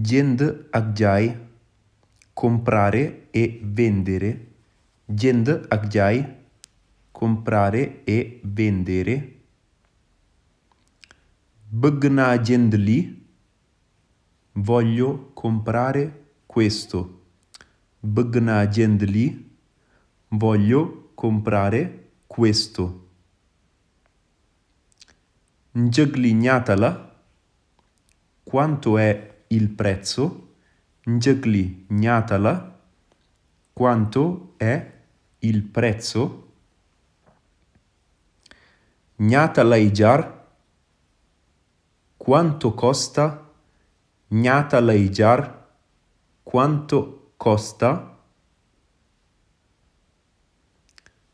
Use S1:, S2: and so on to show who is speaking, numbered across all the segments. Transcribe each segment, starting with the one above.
S1: JÉND ak JAAY, comprare e vendere. JÉND ak JAAY, comprare e vendere. Bëgg naa jënd lii, voglio comprare questo. Bëgg naa jënd lii, voglio comprare questo. Njëg li ñaata la? Quanto è il prezzo? Njëg li ñaata la? Quanto è il prezzo? Ñaata lay jar? Quanto costa? Ñaata lay jar? Quanto costa?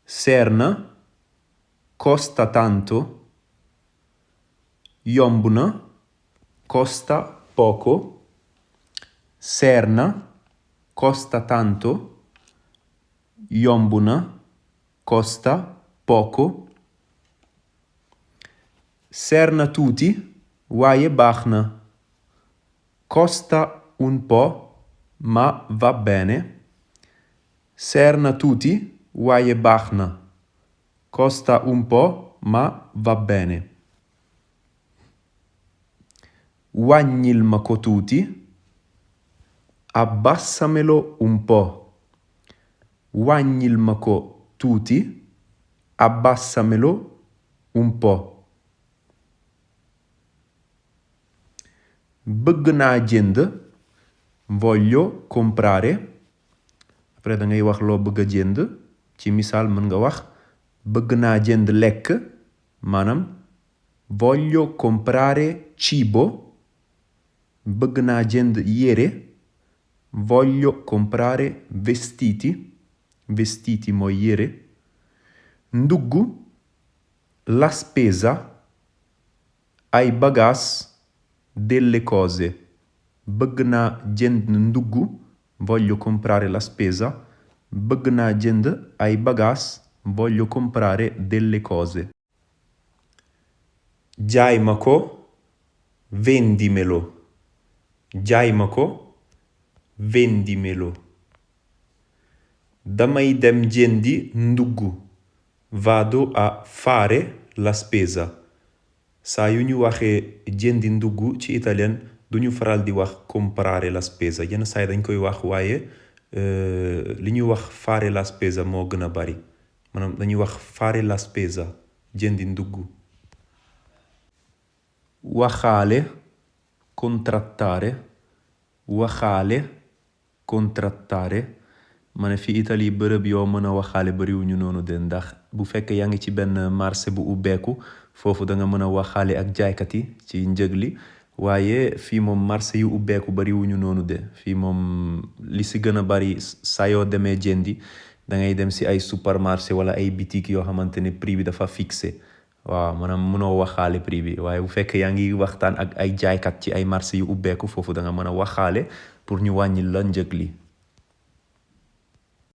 S1: Seer na? Costa tanto? Yomb na? Costa poco? Seer na? Costa tanto? Yomb na? Costa poco? Seer na tuuti, waaye baax na. Costa un po', ma va bene. Seer na tuuti, waaye baax na. Costa un po', ma va bene. Wàññil ma ko tuuti. Abbassamelo un po'. Wàññil ma ko tuuti. Abbassamelo un po'. Bëgg naa jënd, voglio comprare. Après da ngay wax loo bëgg a jënd. Ci misaal mën nga wax bëgg naa jënd lekk, maanaam voglio comprare cibo. Bëgg naa jënd yére, voglio comprare vestiti. Vestiti mooy yére. Ndugg, la spesa, ai bagages, delle cose. Bëgg naa jënd ndugg, voglio comprare la spesa. Bëgg naa jënd ai bagages, voglio comprare delle cose. Jaay ma ko, vendimelo. Jaay ma ko, vendimelo. Damay dem jëndi ndugg. Vado a fare la spesa. Saa yu ñu waxee jëndi ndugg ci italien duñu faral di wax comprare la spesa. Yenn saa yi dañ koy wax waaye li ñuy wax fare la spesa moo gën a bari. Maanaam dañuy wax fare la spesa, jëndi ndugg. Waxaale, contrattare. Waxaale, contrattare. ma ne fii Italie bërëb yoo mën a waxaale bariwuñu noonu de, ndax bu fekkee yaa ngi ci benn marché bu ubbeeku foofu da nga mën a waxaale ak jaaykat yi ci njëg li, waaye fii moom marché yu ubbeeku bariwuñu noonu de. Fii moom li si gën a bari saa yoo demee jëndi da ngay dem si ay supermarché wala ay boutique yoo xamante ne prix bi dafa fixé. waaw maanaam mënoo waxaale prix bi, waaye bu fekkee yaa ngi waxtaan ak ay jaaykat ci ay marché yu ubbeeku foofu da nga mën a waxaale pour ñu wàññil la njëg li.